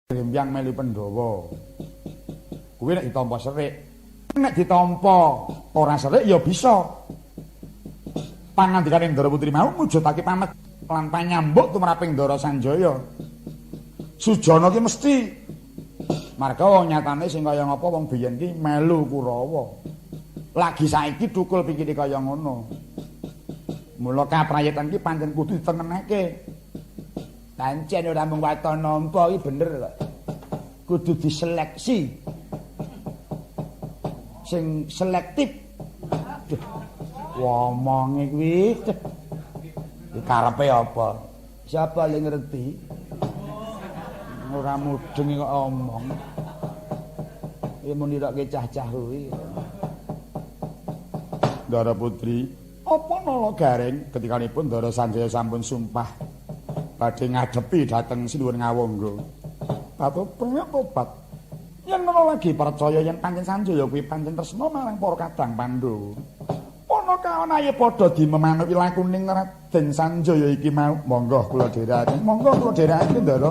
Rembyang melu Pandhawa. Kuwi nek ditampa serik. Nek ditampa ora serik ya bisa. Pangandikane Ndara Putri mau mujudake pamit lan panyambuk tumraping Ndara Sanjaya. Sujana ki mesti marga wong nyatane sing kaya ngapa wong biyen ki melu Kurawa. Lagi saiki thukul pikire kaya ngono. Mula kaprayetan ki pancen kudu ditenenake. Pancen ora mung waton nampa iki bener kok. Kudu diseleksi. Sing selektif. Womonge kuwi. Iki karepe apa? Siapa yang ngerti? Ora mudeng kok omong. Iki mun nirake cah-cah kuwi. Ndara Putri, apa nala garing ketikanipun Ndara Sanjaya sampun sumpah badhe ngadepi dhateng Sinuwun Ngawangga. Batu pengek tobat. Yen menawa lagi percaya yen pancen Sanjaya kuwi pancen tresna marang para kadang Pandhawa. Ana kaonaye padha dimemanuki lakuning Raden Sanjaya iki mau. Monggo kula dherekaken. Monggo kula dherekaken Ndara.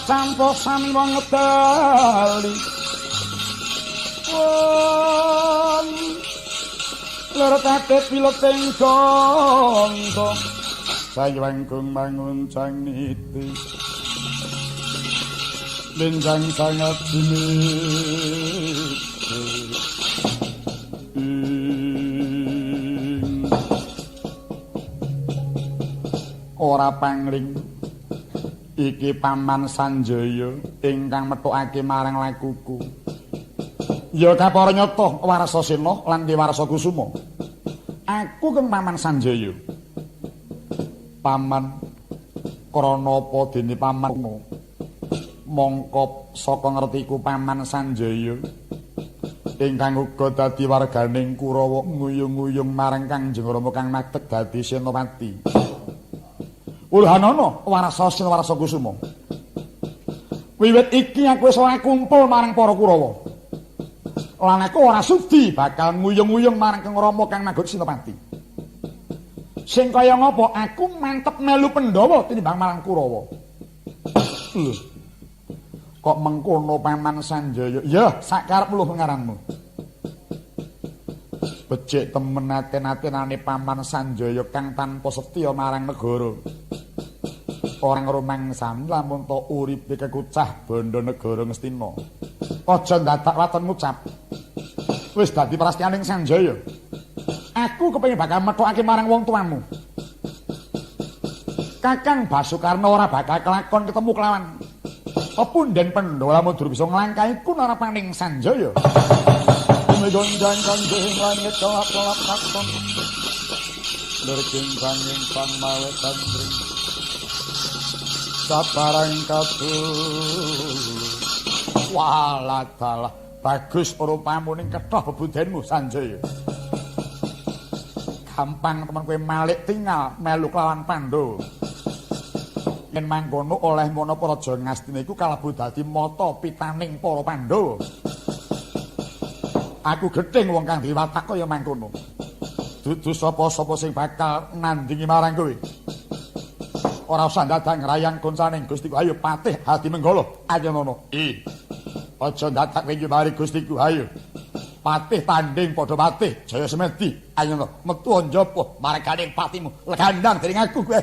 Sampo sami wong ngedali loro katet piloting gondo sayangkung bangun cang niti benjang sangat ini ora pangling iki Paman Sanjaya ingkang metukake marang lakuku. Ya kapara nyata Warasasena lan Warasa Kusuma. Aku keng Paman Sanjaya. Paman krana apa dene paman mongko saka ngertiku Paman Sanjaya ingkang uga dadi warganing Kurawa nguyung-nguyung marang Kangjeng Rama kang madheg dadi Senopati. Ulhanana Warasasena Warasa Kusuma. Wiwit iki aku wis ora kumpul marang para Kurawa. Lan aku ora sudi bakal nguyung-nguyung marang Kang Rama kang magot Senopati. Sing kaya ngapa aku mantep melu Pandhawa tinimbang marang Kurawa. Lho. Kok mengkono Paman Sanjaya? Ya, sakarepmu lho ngaranmu. Becik temen aten-atenane Paman Sanjaya kang tanpa setya marang negara. Orang rumangsan lamun to uripe kekucah bondo negara Ngastina. Aja ndadak waton ngucap. Wis dadi prastianing Sanjaya. Aku kepengin bakal metukake marang wong tuamu. Kakang Basukarna ora bakal kelakon ketemu kelawan Punden Pandhawa lamun durung bisa nglangkahi kunarapaning Sanjaya. gonjang kanjeng langit kelap-kelap kakton berkincang ingkang mawe tandring sabarang katul walah dalah bagus rupamu ning kethah bebudenmu Sanjaya gampang temen kowe malik tinggal melu kelawan Pandhawa yen mangkono oleh mono Praja Ngastina iku kalebu dadi mata pitaning para Pandhawa. Aku gething wong kang diwatak kaya mangkono. Dudu sapa-sapa sing bakal nandingi marang kowe. Ora usah dadak ngrayang koncaning Gustiku ayo Patih Hadimenggala ayono. Aja dadak wingi mari Gustiku ayo. Patih tanding padha patih Jaya Semedi ayono metu njaba marganing patimu legandang dening aku kowe.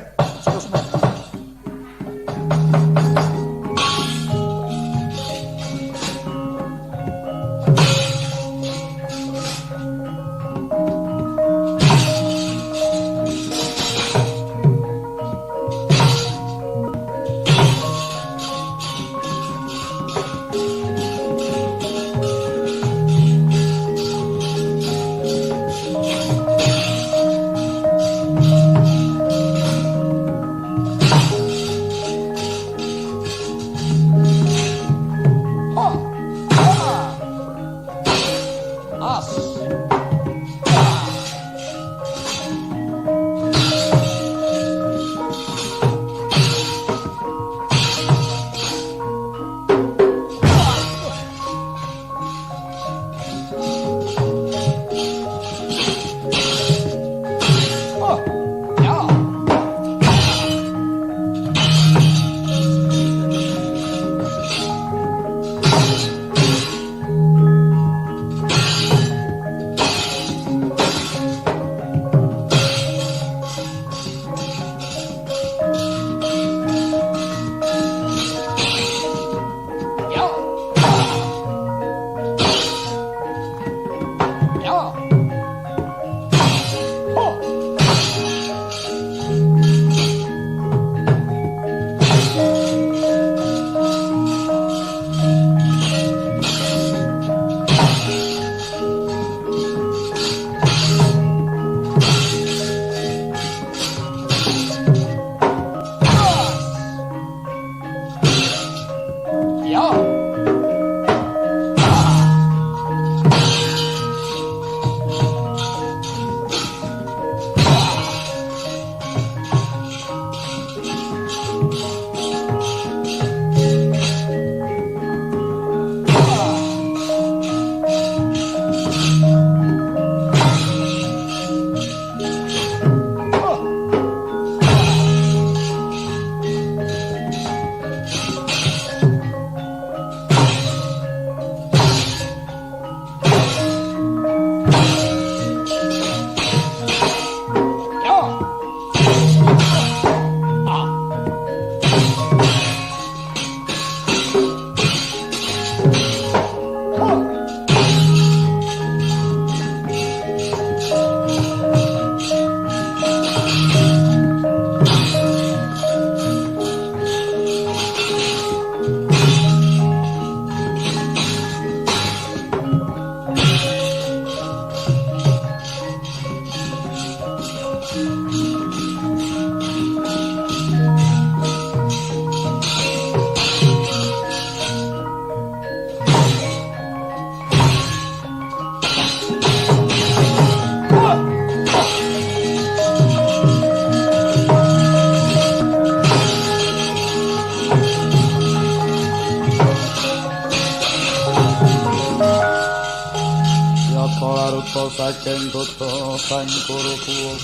saking kutha sang Kurukuwa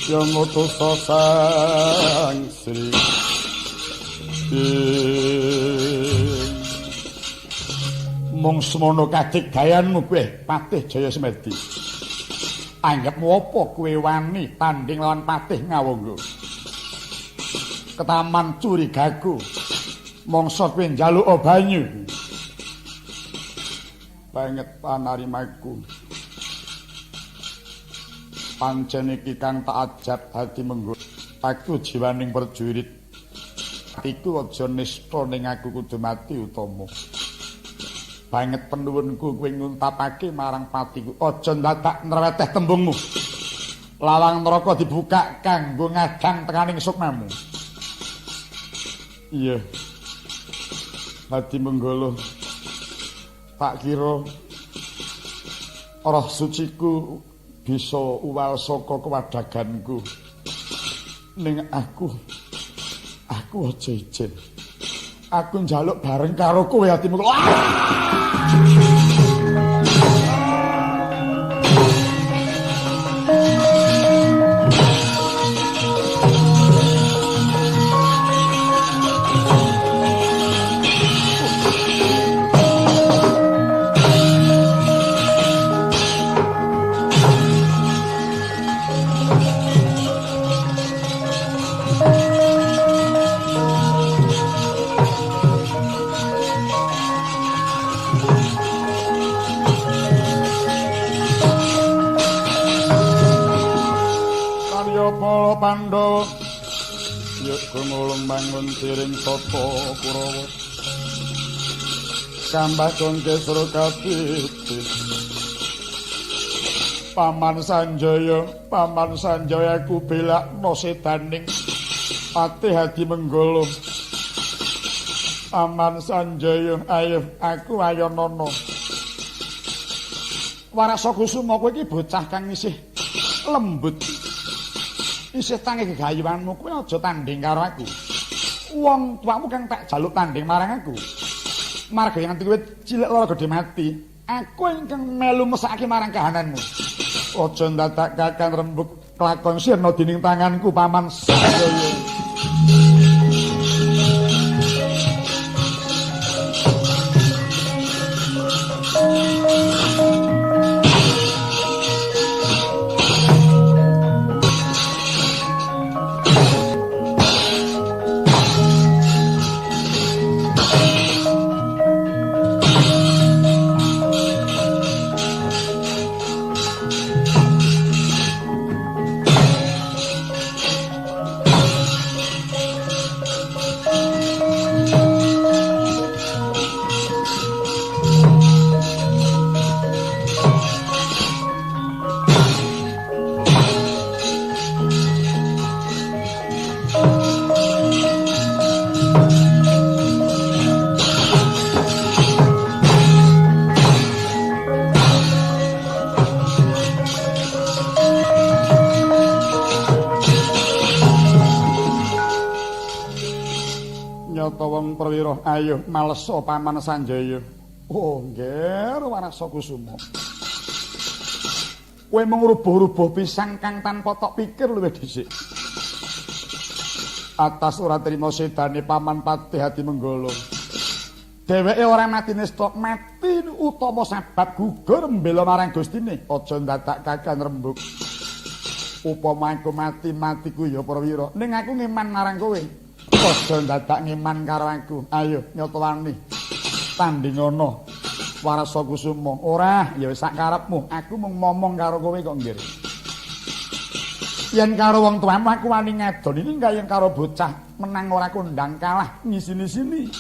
yang ngutus sang Sri mung semono kadhik gayanmu kowe Patih Jaya Semedi. Anggepmu apa kowe wani tanding lawan Patih Ngawangga? Ketaman curigaku mangsa kowe njaluk banyu. Banget panarimaku. Pancen iki kang tak ajab hati menggo. Aku jiwaning perjurit. Iku aja nista ning aku kudu mati utama. banget penuwunku kowe nguntapake marang patiku. Aja ndadak nreweteh tembungmu. Lawang neraka dibuka kanggo ngadang tekaning sukmamu. Iya. Hadi Menggala. Tak kira roh suciku bisa uwal saka kewadaganku. Ning aku aja ijen. Aku njaluk bareng karo kowe Hadi Menggala. Pandhawa yuk gumulung bangun tiring tata Kurawa kambah kongke Surakapiti Paman Sanjaya ku belakno sedaning Patih Hadi Menggala. Paman Sanjaya ayo aku ayonana Warasa Kusuma kowe iki bocah kang isih lembut isih tangi gegayuhanmu kowe aja tanding karo aku. Wong tuamu kang tak jaluk tanding marang aku. Marga nganti kowe cilik lara gedhe mati, aku ingkang melu mesake marang kahananmu. Aja ndadak Kakang Rembug kelakon sirna dening tanganku Paman Sanjaya. Perwira ayo malesa Paman Sanjaya. Oh nggih Warasa Kusuma. Kowe mung rubuh-rubuh pisang kang tanpa tok pikir luwih dhisik. Atas ora trima sedane Paman Patih Hadi Menggala. Dheweke ora mati nesta mati utama sebab gugur mbela marang Gustine. Aja ndadak Kakang Rembug. Upama aku mati-matiku ya Perwira, ning aku ngeman marang kowe. Aja ndadak ngeman karo aku. Ayo nyata wani. Tandingana Warasa Kusuma. Ora, ya wis sak karepmu. Aku mung momong karo kowe kok nggih. Yen karo wong tuamu aku wani ngedon iki kaya karo bocah menang ora kondang kalah ngisini-sini.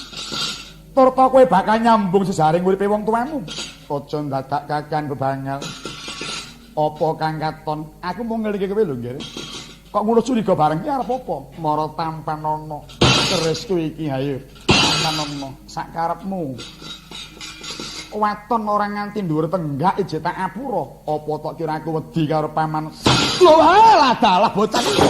Turta kowe bakal nyambung sesaring uripe wong tuamu. Aja ndadak Kakang bebangal. Apa kang katon? Aku mung ngelike kowe lho nggih. Kok ngono curiga bareng ki arep apa? Mara tampanana. Kerisku iki ayo. Tampanana sak karepmu. Waton ora nganti dhuwur tenggak ije tak apura. Apa tok kira aku wedi karo Paman. Lho alah dalah bocah iki.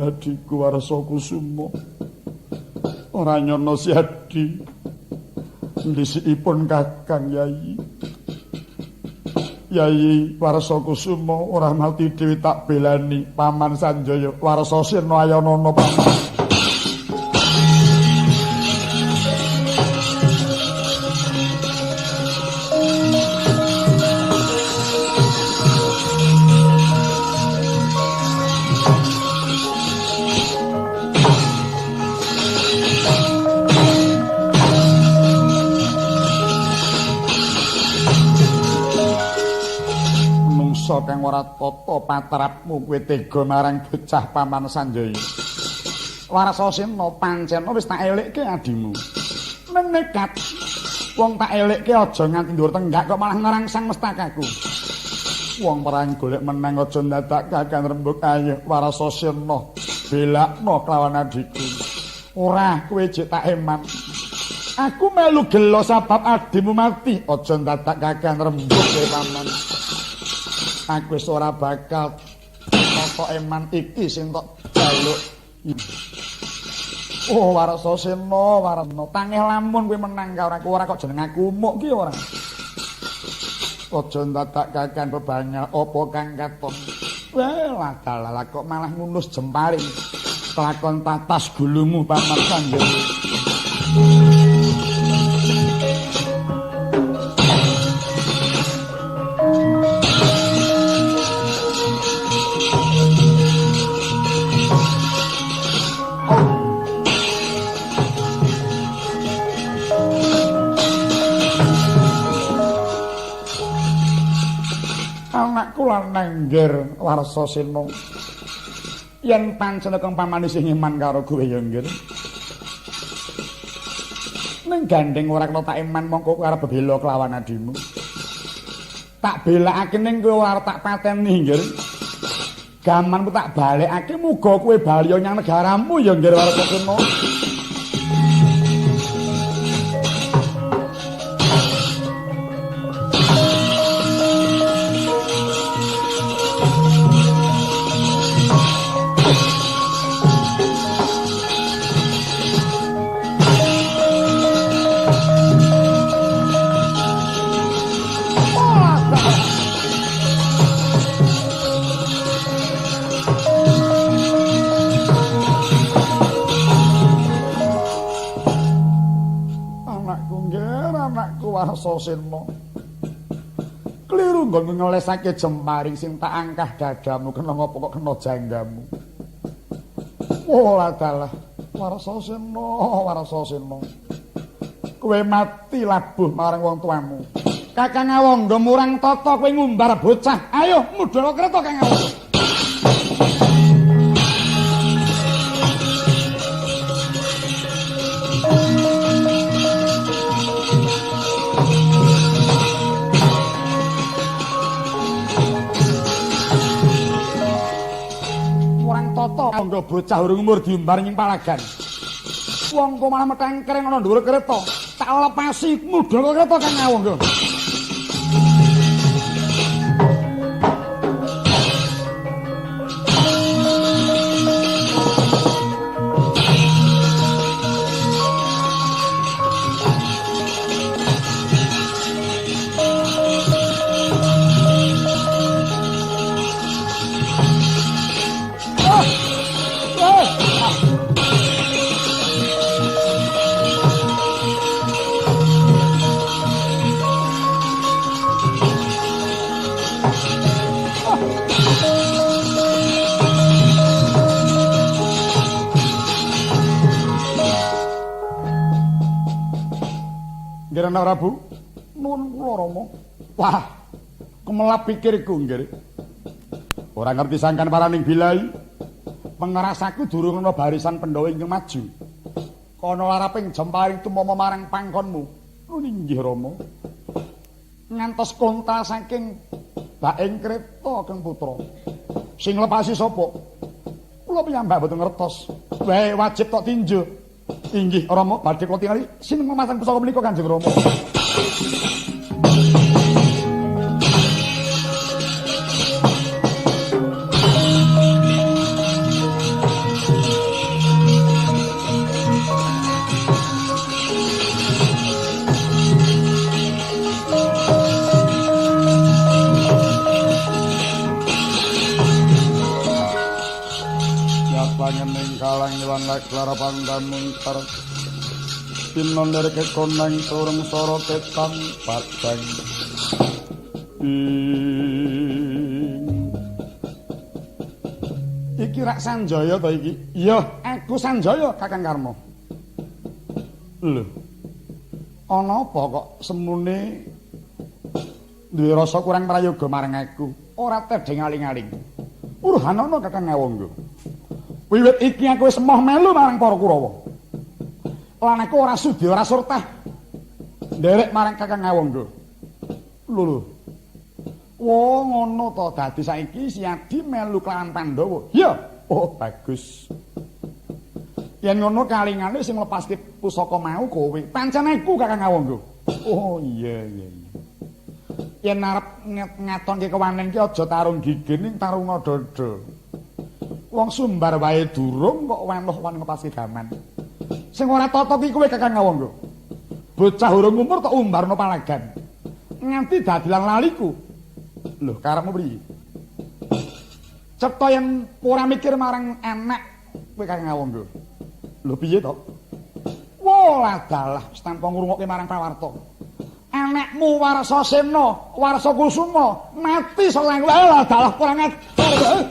Adikku Warasa Kusuma ora nyono si Adi ndhisikipun Kakang Yayi Warasa Kusuma ora mati dhewe tak belani Paman Sanjaya Warasa Sirna Ayanana Paman. kang ora tata patrapmu kowe tega marang bocah paman Sanjaya. Warasasena pancen wis tak elikke adimu. Neng nekat wong tak elikke aja nganti ndur tenggak kok malah ngerangsang mestakaku. Wong perang golek menang aja ndadak kakan rembug ayo Warasasena belakno kelawan adikku. Ora kowe jek tak eman. Aku melu gelo sebab adimu mati aja ndadak kakan rembug paman. Aku wis ora bakal kok eman iki sing tok jaluk. Oh Warasasena, tangih lamun kowe menang karo aku ora kok jeneng aku umuk ki ora. Aja ndadak kakan bebangal apa kang katon. Wah, dalah kok malah ngunus jemparing. Kelakon tatas gulumu paman Sanjaya. Anakku lan nengger Warasasena. Yen pancen kang pamane sing iman karo kowe ya nggir. Ning gandeng ora kena tak iman mongko arep bela kelawan adimu. Tak belakake ning kowe ora tak pateni nggir. Gamanmu tak balekake muga kowe bali nyang negaramu ya nggir Warasasena. Warasasena kliru nggon ngelesake jemparing sing tak angkah dadamu kena ngopo kok kena janggamu. Ora dalah Warasasena kowe mati labuh marang wong tuamu. Kakang Awangga murang tata kowe ngumbar bocah. Ayo mudhara kreta Kang Awangga. Angga bocah urung umur diumbar ning palagan. Wong kok malah metengkreng ana dhuwur kereta. Tak lepasi mudhara kereta Kang Awangga. Kirana Prabu, nuwun kula Rama. Wah, kemelap pikirku nggih. Ora ngerti sangkan paraning bilai. Pengerasaku durung ana barisan Pandhawa ingkang maju. Kana laraping jemparing tumama marang pangkonmu. Nuwun inggih Rama. Ngantos kontra saking baing kreta Kang Putra. Sing lepasi sapa? Kula piyambak boten ngertos. Wae wajib tok tinju. Inggih Rama, badhe kula tingali sineng memasang pusaka menika Kanjeng Rama. Pangening kalang ilang laklara pandamuntar pinon dari kekonang turung soro tetang padang iki rak Sanjaya to iki? Iya, aku Sanjaya Kakang Karma. Lho. Ana apa kok semune duwe rasa kurang prayoga marang aku? ora tedeng aling-aling. Urhanana Kakang Ngawangga. Wiwit iki aku wis emoh melu marang para Kurawa. Lan aku ora sudi ora surtah nderek marang Kakang Ngawangga. Lho. Wah, ngono to dadi saiki si Adi melu kelawan Pandhawa. Iya. Oh, bagus. Yen ngono kalingane sing nglepaske pusaka mau kowe. Pancen aku Kakang Ngawangga. Oh, iya. Yen arep ngatonke kewanen ki aja tarung gigi ning tarunga dada. Wong sumbar wae durung kok weluh wan ngepaske gaman. Sing ora tata ki kowe Kakang Ngawangga. Bocah urung umur tok umbarno palagan. Nganti dadilan laliku. Lho, karepmu priye? Cetha yen ora mikir marang anak kowe Kakang Ngawangga. Lho piye to? Wah, dalah wis tanpa ngrungokke marang pawarta. Anakmu Warsa Sena, Warsa Kusuma mati salah dalah kurang ajar.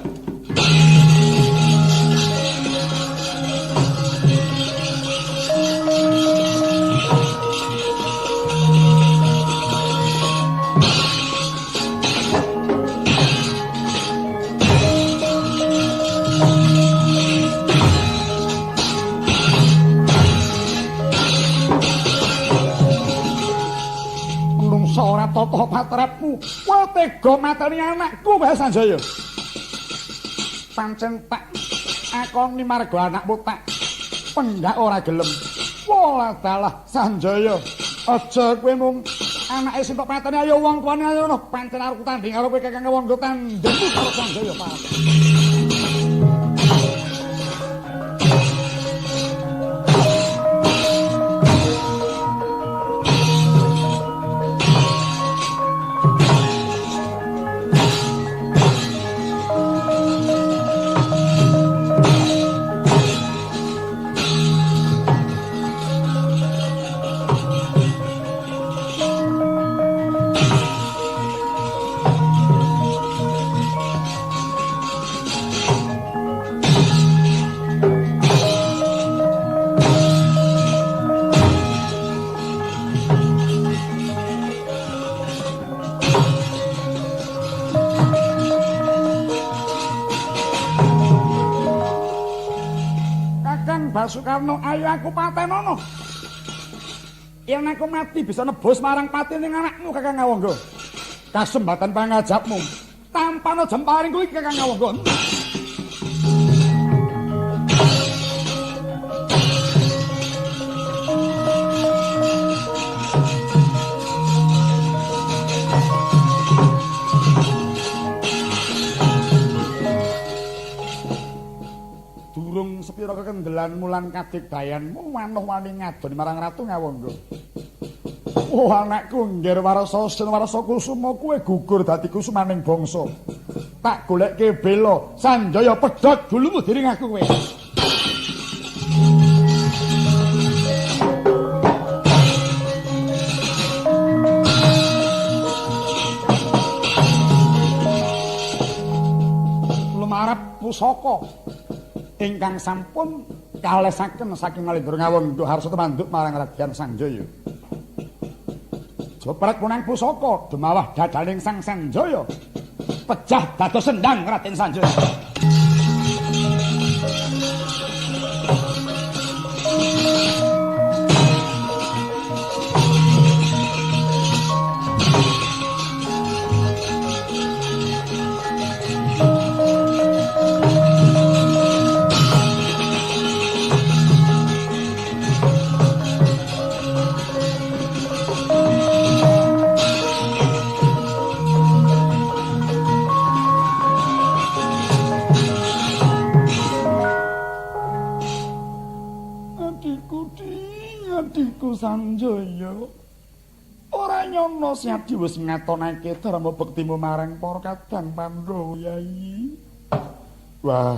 Ora tata patrapmu, kowe tega mateni anakku wae Sanjaya. Pancen tak akoni marga anakmu tak pendak ora gelem. Wah dalah Sanjaya. Aja kowe mung anake sing tok pateni ayo wong tuane ayo no pancen arep tanding karo kowe Kakang Ngawangga tandingmu karo Sanjaya Pak. Sukarno, ayo aku patenono. Yen aku mati bisa nebus marang patining anakmu Kakang Ngawangga. Kasembatan pangajapmu tampano jemparing kuwi Kakang Ngawangga. Sepira kekendelanmu lan kadigdayanmu manuh-wani ngadoni marang Ratu Ngawangga. Oh anakku ngger Warsa Sena Warsa Kusuma kuwe gugur dadi kusumaning bangsa. Tak goleke bela Sanjaya pedhot gulumu diring aku kowe. Lumarep pusaka ingkang sampun kalesaken saking Nalendra Ngawangga harsa tumanduk marang Raden Sanjaya. Jopret punang pusaka dumawah dadaning Sang Sanjaya. Pejah dados sendang Raden Sanjaya. Sanjaya ora nyono si Adi wis ngatonake dharma bektimu marang para kadang Pandhawa Yai. Wah,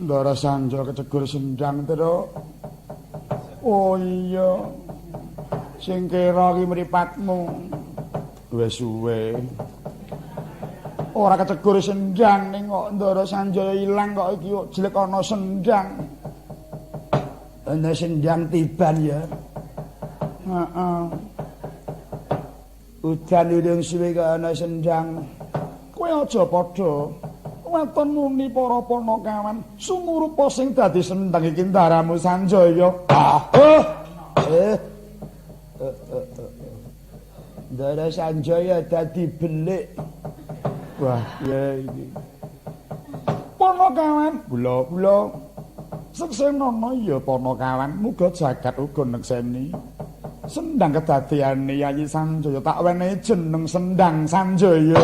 Ndara Sanjaya kecegur sendang to. Oh iya. Sing kira ki mripatmu wis suwe. Ora kecegur sendang ning kok Ndara Sanjaya ilang kok iki kok jelek ana sendang. Ana sendang tiban ya. Heeh. Udan urung suwe kok ana sendang. kowe aja padha weton muni para Panakawan sumurupa sing dadi sendang iki ndaramu Sanjaya. Ndara Sanjaya dadi belik. Wah, ya iki. Panakawan, kula seksenana ya Panakawan, muga jagat uga nekseni. Sendang kedadiane Yayi Sanjaya tak wenehi jeneng Sendang Sanjaya.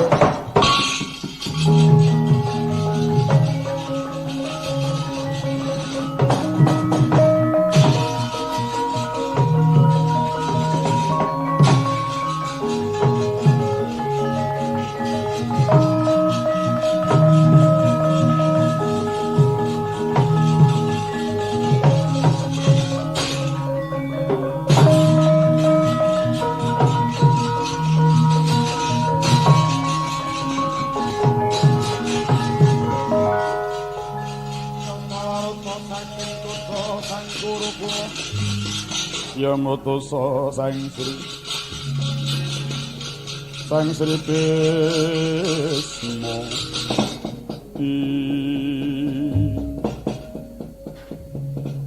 Yang utusa Sang Sri Bisma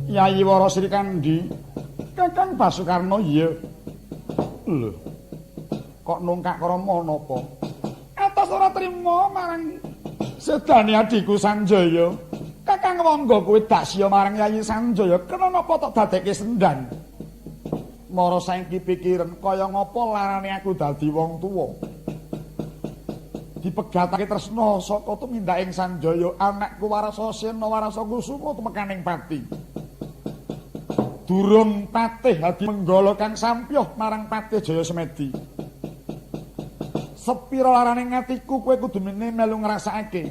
Yayi Wara Sri Kandi Kakang Basukarna iya. Lho. Kok nungkak krama napa? Atas ora trima marang sedane adiku Sanjaya. Kakang monggo kowe dak siya marang Yayi Sanjaya, kena napa tok dadekke sendang? Mara saiki pikiran kaya ngapa larane aku dadi wong tuwa. Dipegatake tresna saka tumindaking Sanjaya, anakku Warasa Sena Warasa Kusuma tumekaning pati. Durung patih hadi menggala kang sampyuh marang Patih Jaya Semedi. Sepira larane ngatiku kowe kudu melu ngrasakake.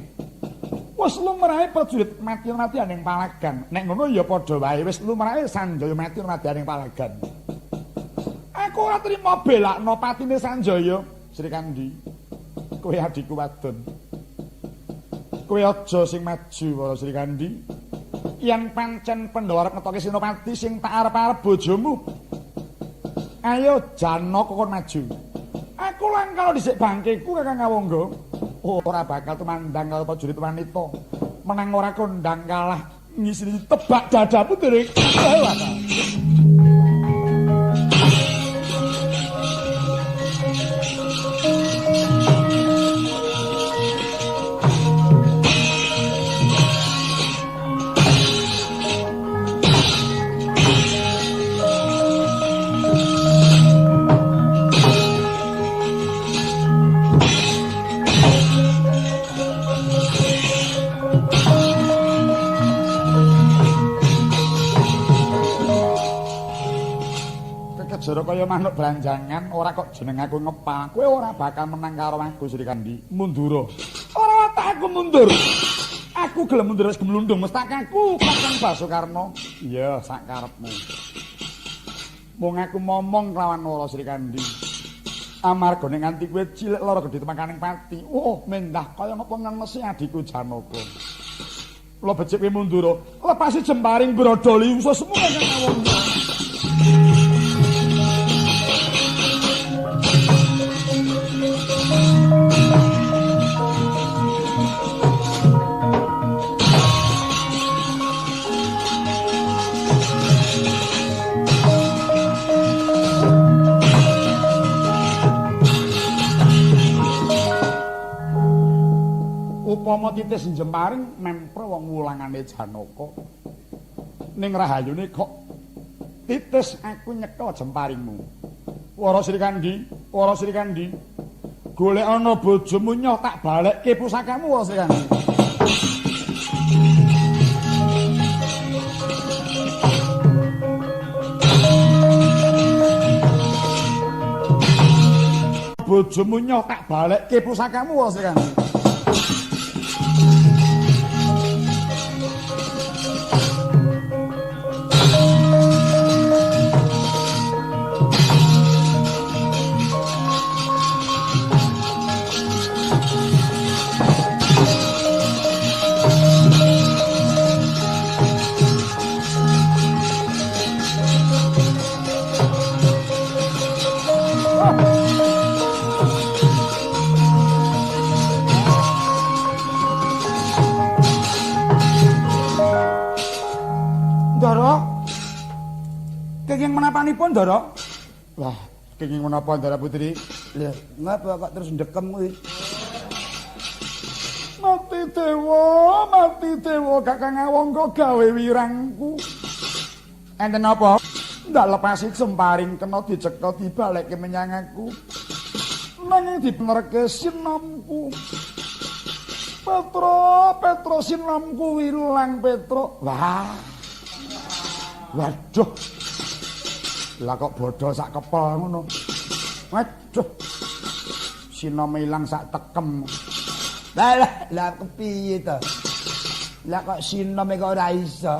Wis lumrahe prajurit mati-mati ning palagan. Nek ngono ya padha wae wis lumrahe Sanjaya mati-mati ning palagan. Aku ora trima belakno patine Sanjaya, Sri Kandi. Kowe adikku wadon. Kowe aja sing maju, Wara Sri Kandi. Yen pancen Pandhawa arep ngetoke Senopati sing tak arep-arep bojomu. Ayo Janaka kon maju. Aku lan kalau dhisik bangkeku Kakang Awangga. Ora bakal tumandang karo prajurit wanita. Menang ora kondang kalah ngisi tebak dadamu derek. Jara kaya manuk branjangan ora kok jeneng aku ngepal. Kowe ora bakal menang karo aku Sri Kandi. Mundur. Ora tak aku mundur. Aku gelem mundur wis gemlundung mestakaku Kakang Basukarna. Iya, sak karepmu. Mung aku momong kelawan Wara Sri Kandi. Amarga ning nganti kowe cilik lara gedhe temakaning pati. Oh, mendah kaya ngapa ngenesi adikku Janaka. Kula becik kowe mundur. Lepasi jemparing brodoli ususmu Kakang Awangga. Upama titis jemparing mempre wong wulangane Janaka. Ning rahayune kok titis aku nyekel jemparingmu. Wara Sri Kandi, Wara Sri Kandi. Golek ana bojomu nyoh tak balekke pusakamu Wara Sri Kandi. Bojomu nyoh tak balekke pusakamu Wara Sri Kandi. Namanipun, Ndara? Lah, kenging menapa Ndara Putri? Lha, ngapa kok terus ndekem kuwi? Mati dewa Kakang Awangga gawe wirangku. Enten apa? Ndak lepasi semparing kena dicekel dibalekke menyang aku. Nanging dibenerke sinamku. Petro sinamku ilang Petro. Wah. Waduh. Lah kok bodho sak kepel ngono. Waduh. Sinome ilang sak tekem. Lah kepiye to? Lah kok sinome kok ora iso?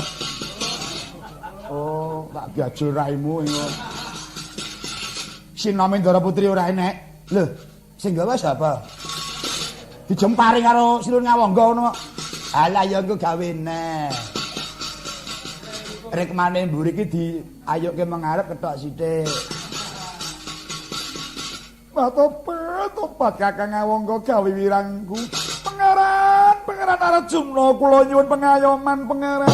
Oh, tak diajur raimu ngono. Sinome Ndara Putri ora enek. Lho, sing gawe sapa? Dijempari karo Silun Ngawangga ngono. Alah ya engko gawe neh. Rekmane mburi iki diayokke mengarep ketok sithik. Topat Kakang Awangga gawe wirangku. Pangeran Arjuna kula nyuwun pengayoman pangeran.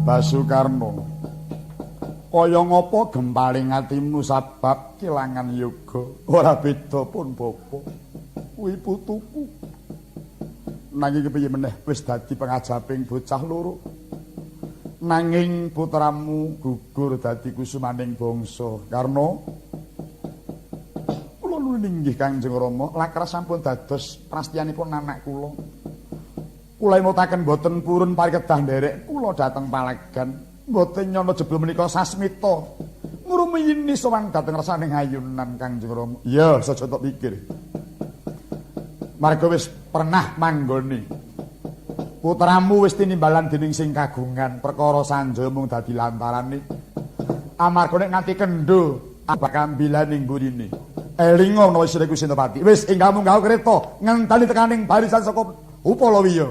Basukarno, kaya ngapa gempaling atimu sabab kelangan yoga? Ora beda pun bapa. Kuwi putuku. Nanging kepiye meneh wis dadi pengajaping bocah loro. Nanging putramu gugur dadi kusumaning bangsa. Karna kula nuwun inggih Kanjeng Rama, lakras sampun dados prastiyanipun anak kula. Kula imutaken boten purun parikedah nderek kula dhateng Palegan. Boten nyono jebul menika sasmita. Ngrumiyini sowan dhateng resaning ayunan Kanjeng Rama. Ya, saja tok pikir. Marga wis pernah manggoni. Putramu wis tinimbalan dening sing kagungan, perkara Sanjaya mung dadi lantarane. Amarga nek nganti kendho bakal mbilaning burine. Elinga menawa sira iku Sintapati. Wis enggal munggah kereta ngenteni tekaning barisan saka Upalawiya.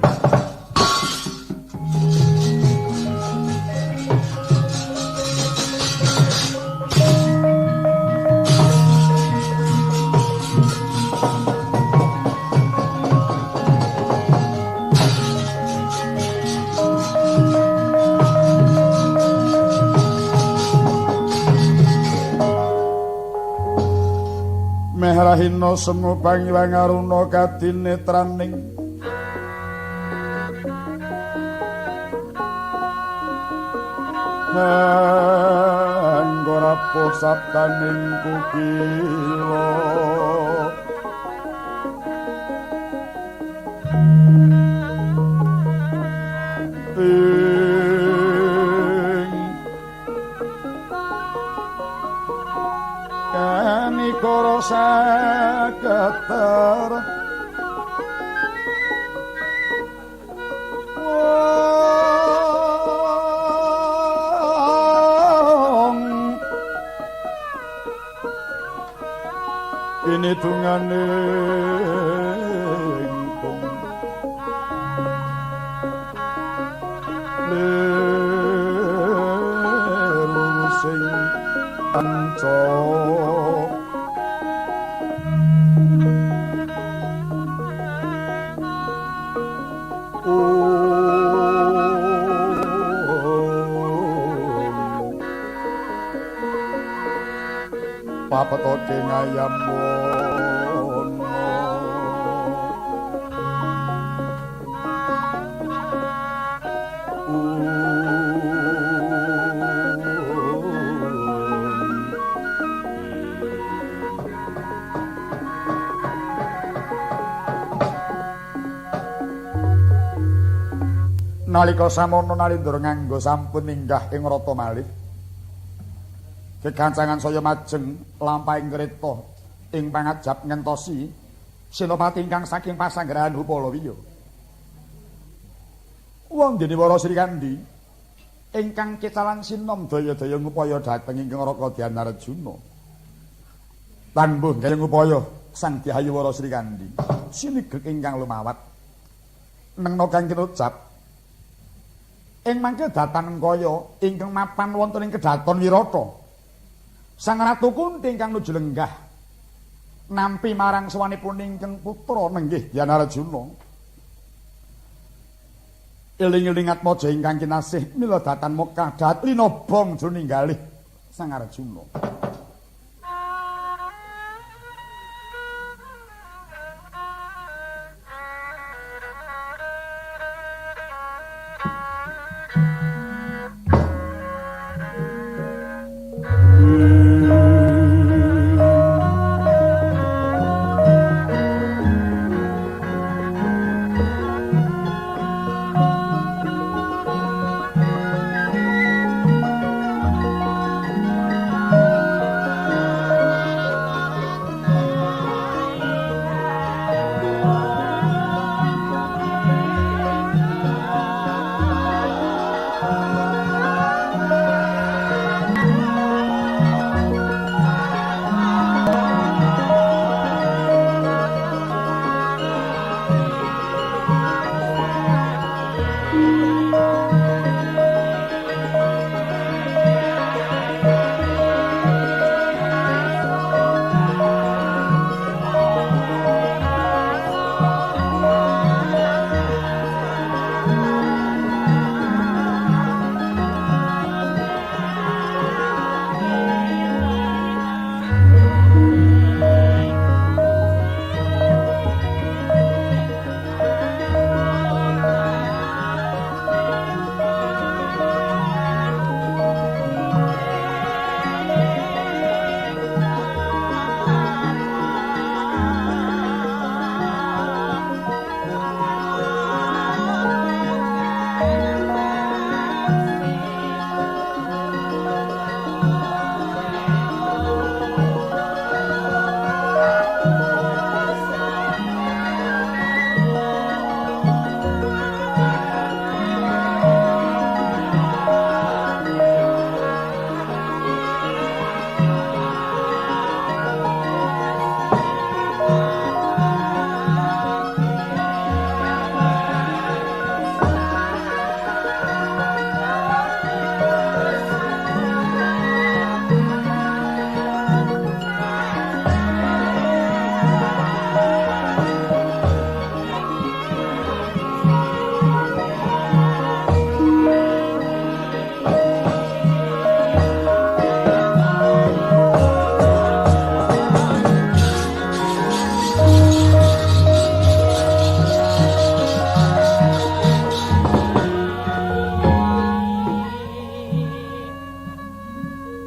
Mehrahina semu pangiwang aruna kadinetraning Anggora posaptaning kukila Kanikara saketer ini tungane ingkung leru sing anca papetoke ngayam wono nalika samono Nalindra nganggo sampun minggah ing rata malih kekancangan saya majeng lampahing kereta ing pangajap ngentosi Senopati ingkang saking pasanggarahan Upalawiya. Wong dene para Sri Kandi ingkang kecalan sinom daya-daya ngupaya dhateng ing Raka Dyan Arjuna. Tanbuh gayeng upaya Sang Dyah Wara Sri Kandi sinigek ingkang lumawat nengna kang kinucap ing mangke datan kaya ingkang mapan wonten ing kedaton Wirata Sang Ratu Kunti ingkang nuju lenggah nampi marang sawanipun ingkang putra nenggih Dyanarjuna eling-eling atmaja ingkang kinasih mila datan Mekah dhatri nobong jroning Sang Arjuna.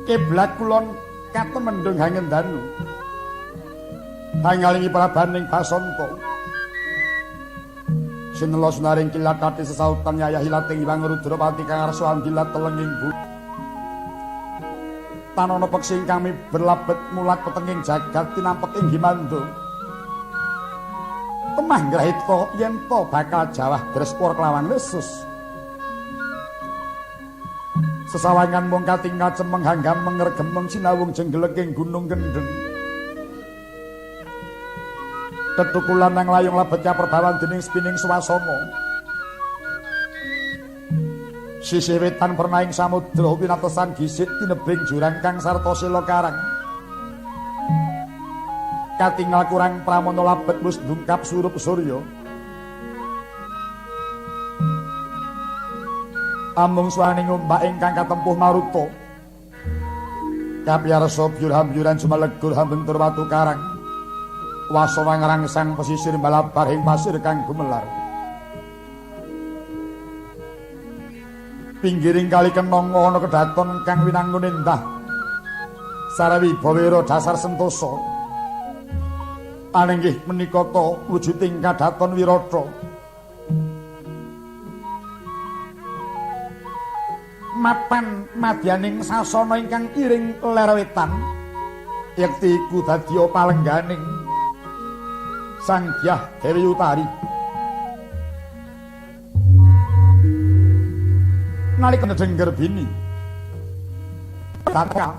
Kiblat kulon katon mendung hangendanu hangalingi prabaning Basanta sinela sunaring kilat kati sesautan yayah hilating Hyang Rudropati kang arsa andilat telenging bu tanana peksi kami berlabet mulat petenging jagat tinampek ing Himanda temah ngrahita yen to bakal jawah Drespor kelawan lesus sesawangan mung katingal cemeng hanggam mengergemeng sinawung jenggeleking gunung kendheng tetukulan nang layung labetnya perbawan dening spining swasana sisih wetan pernaing samudra pinatesan gisik tinebing jurang kang sarta sila karang katingal kurang pramana labet wis ndungkap surup surya amung swaning ombak ingkang katempuh maruta kapiyarsa byur-hambyuran sumalegur hambentur watu karang wasana ngrangsang pesisir balabar ing pasir kang gumelar pinggiring kali kenong ana kedaton kang winangun endah sarawibawira dasar sentosa anenggih menika ta wujuding kadaton Wirata mapan madyaning sasana ingkang iring ler wetan yekti iku dadya palengganing Sang Dyah Dewi Utari nalika nedheng Gerbini tata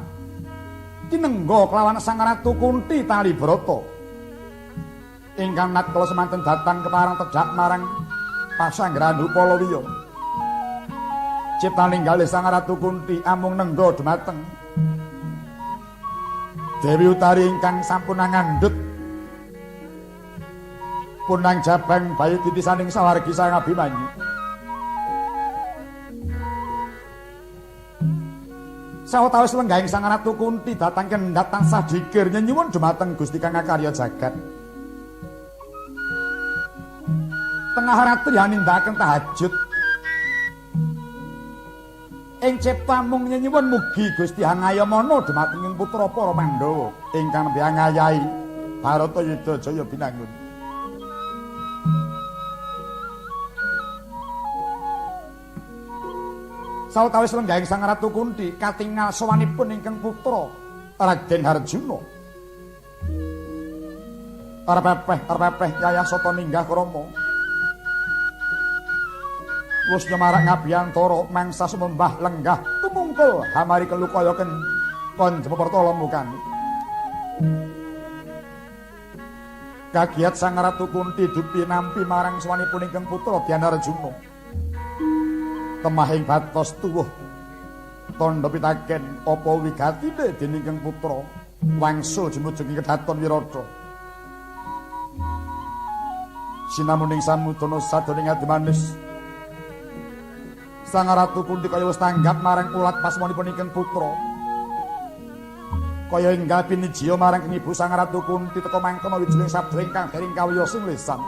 kinengga kelawan Sang Ratu Kunti Talibrata ingkang nat kala semanten datang keparang tejak marang pasanggrahan Upalawiya. Ciptaninggalih Sang Ratu Kunti amung nengga dhumateng Dewi Utari ingkang sampun ngandhut punang jabang bayu titisaning sawargi Sang Abimanyu. Sawetawis lenggahing Sang Ratu Kunti datang kendhat tansah dikir nyuwun dhumateng Gusti Kang Karya Jagat. Tengah ratri nindakaken tahajud ing cipta mung nyuwun mugi Gusti Hangayamana dhumateng putra para Pandhawa ingkang nembe ngayahi Baratayuda Jaya Binangun. Sawetawis lenggahing Sang Ratu Kunti katingal sowanipun ingkang putra Raden Harjuna. Arep-epeh Yayasata ninggah krama. Wus nyemarak ngabiyantara mangsa sumembah lenggah tumungkul hamari kelukayaken konjema pertala mukani. Kagiat Sang Ratu Kunti dupi nampi marang swanipun ingkang putra Dyanarjuna. Temahing batos tuwuh tandha pitaken apa wigatine dening ingkang putra wangsul jumujugi kedaton Wirata. Sinamuning samudana sadoning adimanis Sang Ratu Kunti kaya wis tanggap marang ulat paswanipun ingkang putra. Kaya enggal pinijiya marang Ibu Sang Ratu Kunti teka mangkono wijining sabda ingkang dering kawiyosing lisan.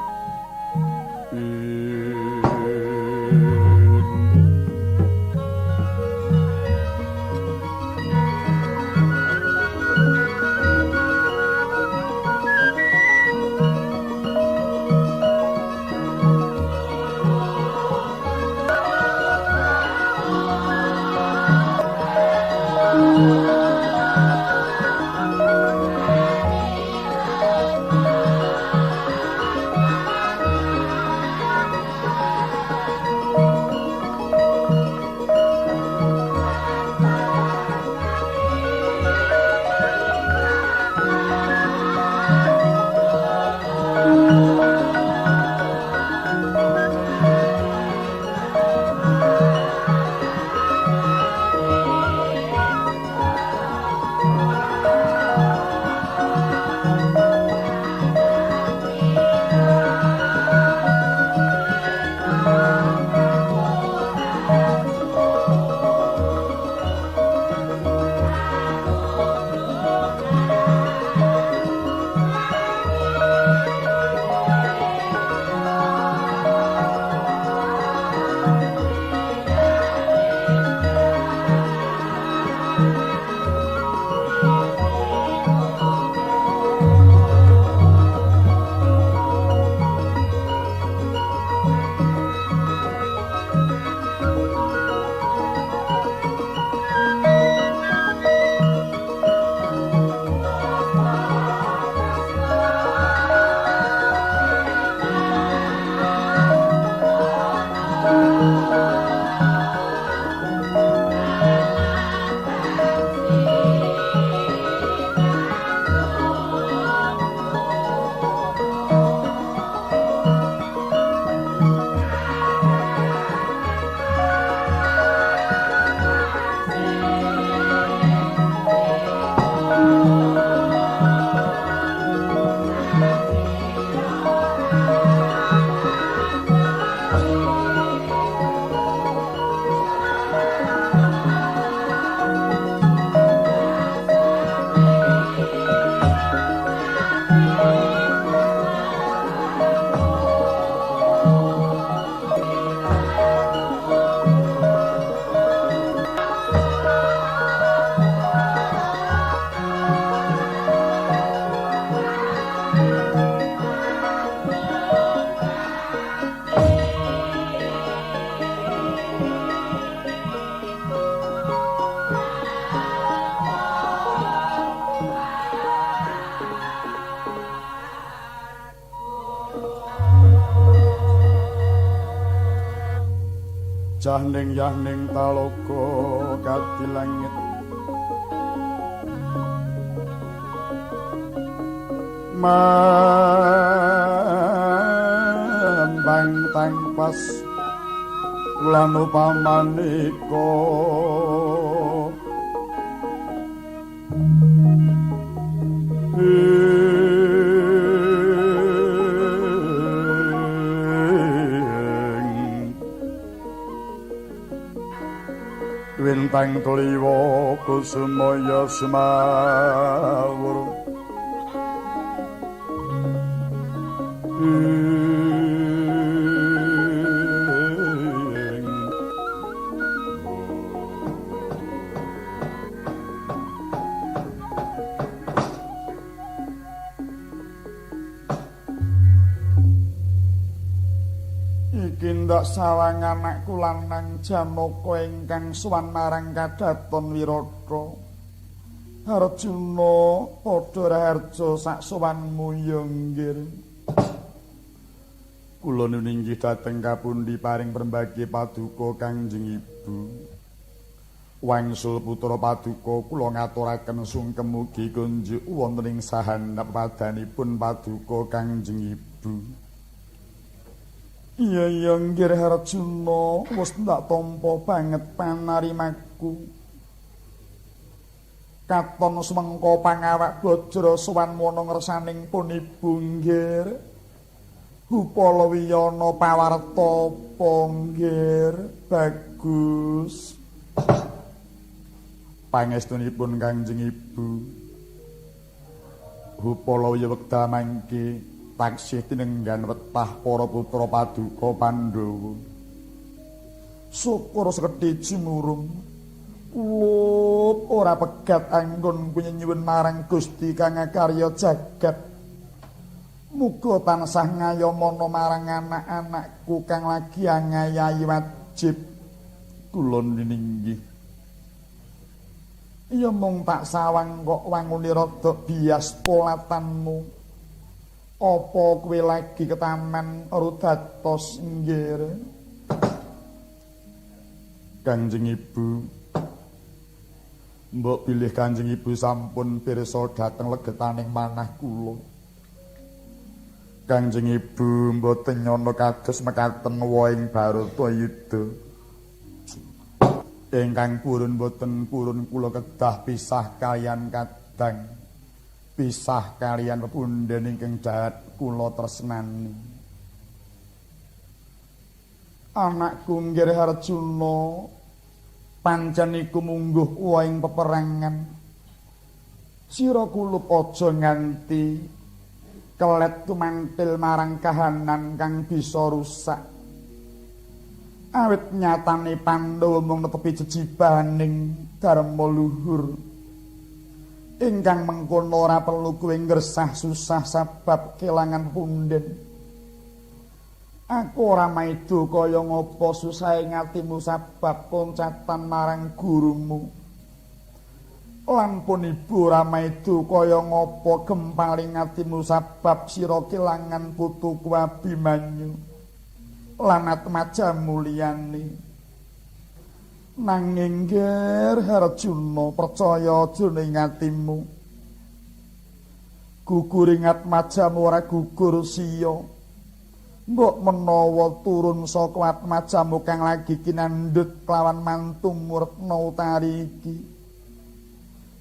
Jahning yahning talaga kadi langit Mambang tangpas lan upamanika Wintang kliwa kusumaya semawur Iki ndak sawang anakku lanang Janaka ingkang sowan marang Kadaton Wirata. Arjuna padha raharja sak sowanmu ya nggih. Kula ninggih dhateng kapundi paring perembagi paduka Kangjeng Ibu. Wangsul putra paduka kula ngaturaken sungkem mugi kunjuk wonten ing sahandhap padanipun paduka Kangjeng Ibu. Iya nggih Arjuna wis ndak tampa banget panarimaku. Katon semengko pangawak Bajra sowan wana ngersaning pun ibu nggih. Upala wiyana pawarta ponggir bagus. Pangestunipun Kangjeng Ibu. Upala wiya wekdal mangke taksih tinenggan wetah para putra paduka Pandhawa. Syukur sekedhi jimurung. Ora pegat anggon nyuwun marang Gusti kang karya jagat. Muga tansah ngayomana marang anak-anakku kang lagi ngayahi wajib kula ninggih. Ya mung tak sawang kok wangune rada bias polatanmu. Apa kowe lagi ke taman Rudatos nggih? Kanjeng Ibu. Mbok bilih Kanjeng Ibu sampun pirsa dhateng legetaning manah kula. Kanjeng Ibu mboten nyana kados mekaten woing Baratayuda. Ingkang purun mboten purun kula kedah pisah kaliyan kadang. Pisah kaliyan pepundhen ingkang jahat kula tresnani. Anakku nggih Arjuna pancen iku mungguh waing peperangan. Sira kulup aja nganti kelet tumantil marang kahanan kang bisa rusak. Awit nyatane Pandhawa mung netepi jejibaning dharma luhur. Ingkang mengkono ora perlu kowe ngresah susah sebab kelangan punden. Aku ora maido kaya ngapa susahe ngatimu sebab koncatan marang gurumu. Lan pun ibu ora maido kaya ngapa gempaling atimu sebab sira kelangan putuku Abimanyu. Lan atmajamu liyane. Nanging nggih Arjuna percaya jroning atimu. Guguring atmajamu ora gugur sia. Mbok menawa turun saka atmajamu kang lagi kinandhut kelawan mantumu Retna Utari iki.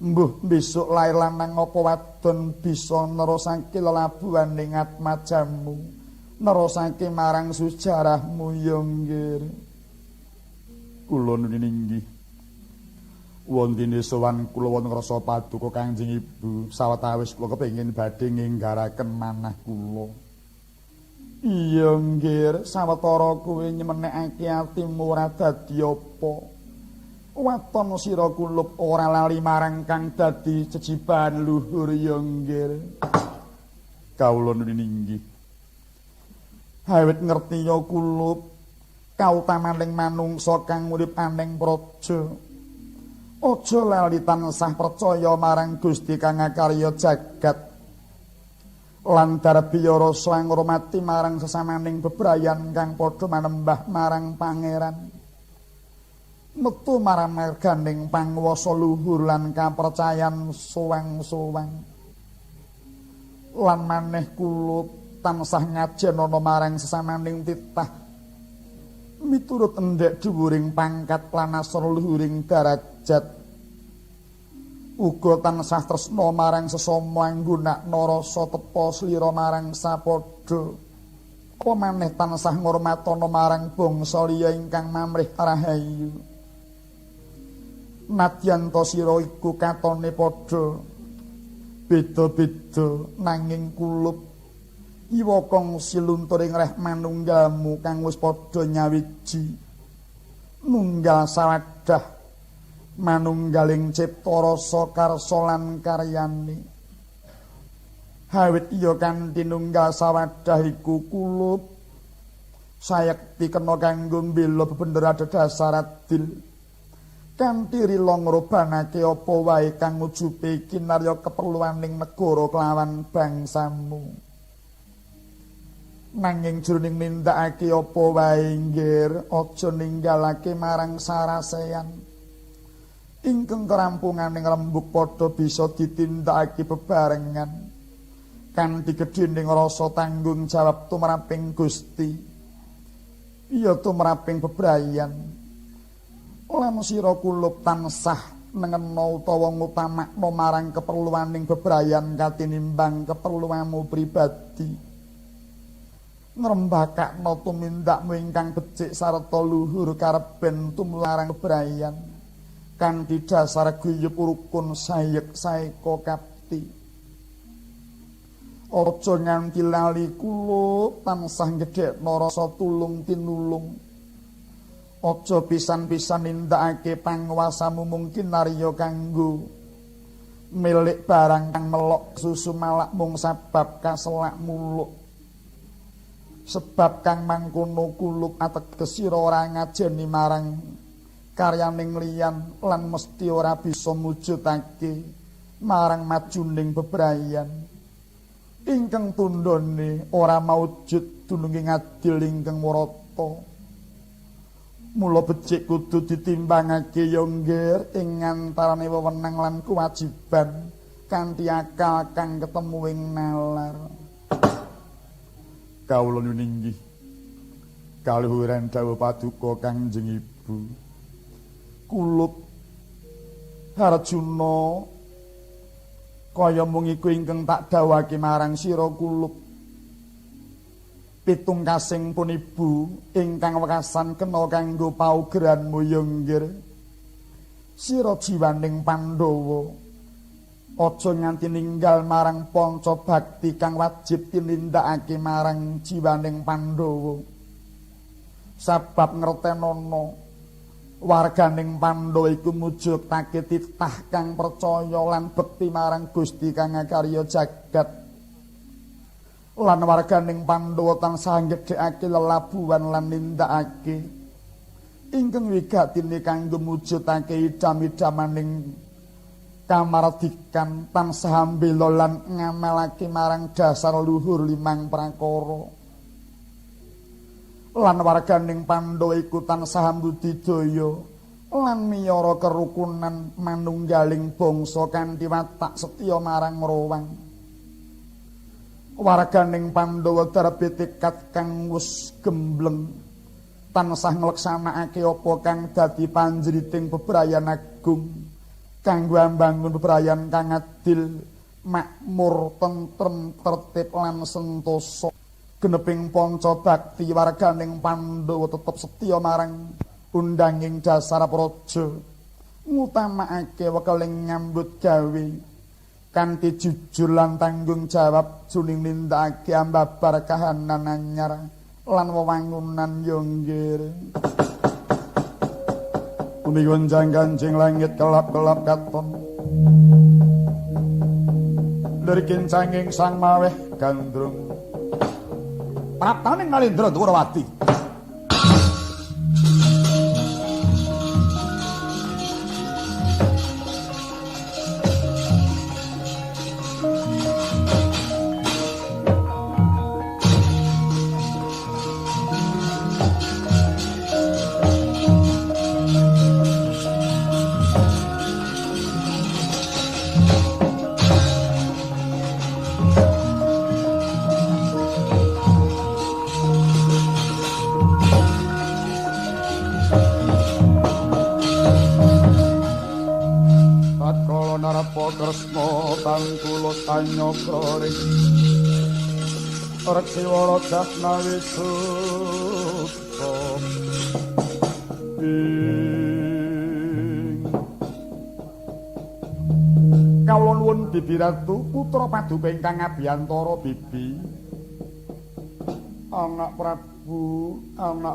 Mbuh besok lair lanang apa wadon bisa nerusake lelabuhaning atmajamu. Nerusake marang sujarahmu ya nggih. Kula ninggih. Wontene sowan kula wonten rasa paduka Kanjeng Ibu sawetawis kula kepengin badhe nginggaraken manah kula. Iya nggih, sawetara kowe nyemenekake atimu ora dadi apa. Waton sira kulup ora lali marang kang dadi jejibahan luhur ya nggih. Kawula ninggih. Awit ngerti ya kulup kautamaning manungsa kang urip aning praja. Aja lali tansah percaya marang Gusti kang karya jagat. Lan darbiya rasa ngurmati marang sesamaning bebrayan kang padha manembah marang pangeran. Metu marang marganing panguwasa luhur lan kapercayan suwang-suwang. lan maneh kula tansah ngajenana marang sesamaning titah miturut endhek dhuwuring pangkat lan asor luhuring darajat uga tansah tresna marang sesama anggunakna rasa tepa slira marang sapadha apa maneh tansah ngurmatana marang bangsa liya ingkang mamrih rahayu nadyan to sira iku katone padha beda-beda nanging kulup iwakong silunturing reh manunggalmu kang wis padha nyawiji nunggal sawadah manunggaling cipta rasa karsa lan karyane hawit iya kanthi nunggal sawadah iku kulup sayekti kena kanggo mbela bebender adhedhasar adil kanthi rila ngrubanake apa wae kang ujube kinarya keperluaning negara kelawan bangsamu nanging jroning nindakake apa wae nggir aja ninggalake marang saraseyan ingkang kerampunganing rembug padha bisa ditindakake bebarengan kanthi gedhening rasa tanggung jawab tumraping Gusti iya tumraping bebrayan lan sira kulup tansah nengena utawa ngutamakna marang keperluaning bebrayan katinimbang keperluanmu pribadi ngrembakakna tumindakmu ingkang becik sarta luhur kareben tumlarang bebrayan kanthi dasar guyub rukun sayek saeka kapti aja nganti lali kula tansah gedhekna rasa tulung tinulung aja pisan-pisan nindakake panguwasamu mungkin narya kanggo milik barang kang melok susu malak mung sabab kaselak muluk sebab kang mangkono kuluk ateges sira ora ngajeni marang karyaning liyan lan mesti ora bisa mujudake marang majuning bebrayan ingkang tundhone ora maujud dununging adil ingkang murata mula becik kudu ditimbangake ya nggir ing antarane wewenang lan kewajiban kanthi akal kang ketemu ing nalar kawula nyuninggih kaluhuran dawuh paduka Kangjeng Ibu kulup Harjuna kaya mung iku ingkang tak dawuhake marang sira kulup pitungkasing pun ibu ingkang wekasan kena kanggo paugeranmu ya nggir sira jiwaning Pandhawa aja nganti ninggal marang panca bakti kang wajib tinindakake marang jiwaning Pandhawa sabab ngertenana warganing Pandhawa iku mujudake titah kang percaya lan bekti marang Gusti kang ngakarya jagat lan warganing Pandhawa tansah gedhekake lelabuhan lan nindakake ingkang wigatine kanggo mujudake idam-idamaning kamardikan tansah mbela lan ngamalake marang dasar luhur limang prakara lan warganing Pandhawa iku tansah mbudidaya lan miyara kerukunan manunggaling bangsa kanthi watak setya marang rowang warganing Pandhawa darbe tekad kang wis gembleng tansah ngleksanakake apa kang dadi panjriting bebrayan agung kanggo ambangun bebrayan kang adil makmur tentrem tertib lan sentosa geneping panca bakti warganing Pandhawa tetep setya marang undanging dasar praja ngutamakake wekeling nyambut gawe kanthi jujur lan tanggung jawab juning nindakake ambabar kahanan anyar lan wewangunan ya nggir punika njang Kanjeng langit kelap-kelap katon dari kincanging sang maweh gandrung praptaning Nalendra Dwarawati Kresna tan kula sanyakring Reksiwara Jasna Wisuta Kawula nuwun Bibi Ratu putra paduka ingkang abiyantara Bibi anak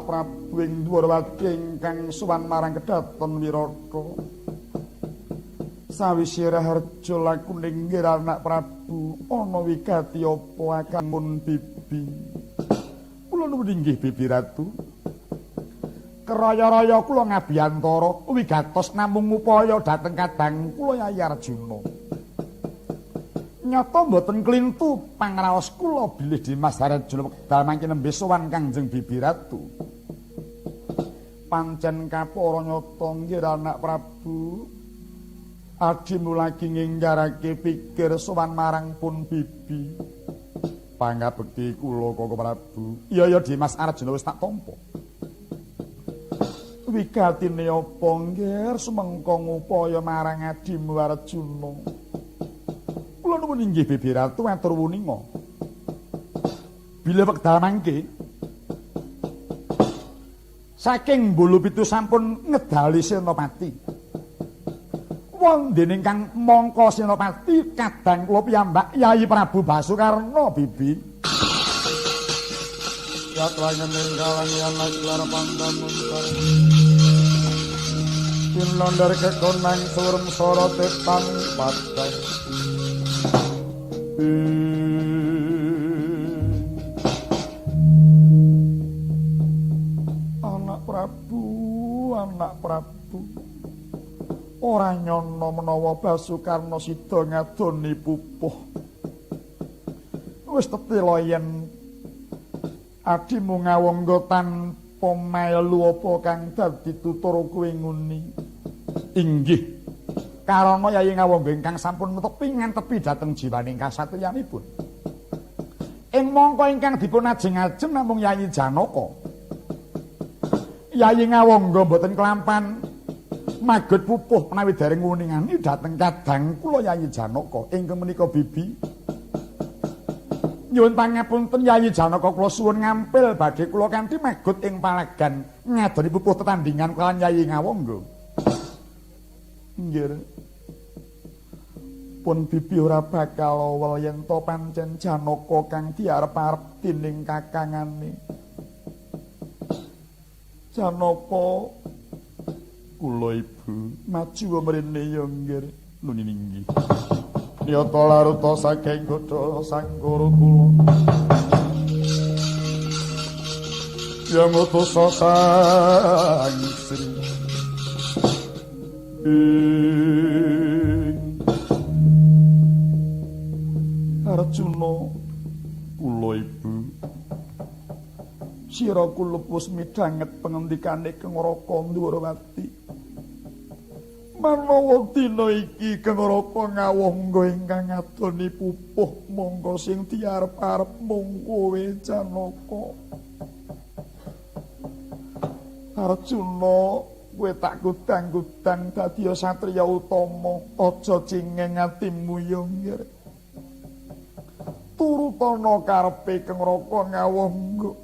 Prabu ing Dwarawati ingkang sowan marang Kedaton Wirata sawise Raharja laku ninggir anak Prabu ana wigati apa akamun Bibi kula nuwun inggih Bibi Ratu keraya-raya kula ngabiyantara wigatos namung upaya dhateng kadang kula Yayi Arjuna nyata mboten klintu pangraos kula bilih Dimas Arjuna wekdal mangke nembe sowan Kangjeng Bibi Ratu pancen kapara nyata nggih anak Prabu adimu lagi nginggarake pikir sowan marang pun Bibi pangabekti kula Koko Prabu iya Dimas Arjuna wis tak tampa wigatine apa nggih sumengko ngupaya marang adimu Arjuna kula nuwun inggih Bibi Ratu matur wuninga bila wekdal mangke saking Bulu Pitu sampun ngedali Senopati wondene ingkang mangka Senopati kadang kula piyambak Yayi Prabu Basukarna Bibi yatrangen kalang yana lar pandamun sareng pinondar kekonang surem sorote tang padang anak Prabu ora nyono menawa Basukarna sida ngadoni pupuh wis tetela yen adimu ngawangga tanpa melu apa kang dadi tutur kowe nguni inggih karana Yayi ngawangga ingkang sampun netepi ngantepi dhateng jiwaning kasatriyanipun ing mangka ingkang dipun ajeng-ajeng namung Yayi Janaka Yayi ngawangga mboten kelampan magot pupuh menawi dereng nguningani dhateng kadang kula Yayi Janaka ingkang menika Bibi nyuwun pangapunten Yayi Janaka kula suwun ngampil badhe kula kanthi magot ing palagan ngadoni pupuh tetandhingan kaliyan Yayi ngawangga nggih pun Bibi ora bakal awel yen to pancen Janaka kang diarep-arep dening kakangane Janaka kula Ibu maju mrene ya nggih nuwun inggih nyata laruta saking godha sanggara kula yang utus sang Sri Arjuna kula Ibu sira kulupus midhanget pangendikane Kang Raka Dwarawati manawa dina iki Kang Raka ngawangga ingkang ngadoni pupuh monggo sing diarep-arep mung kowe Janaka Arjuna kowe tak gudang-gudang dadi satriya utama aja cingeng atimu ya nggih turutana karepe Kang Raka ngawangga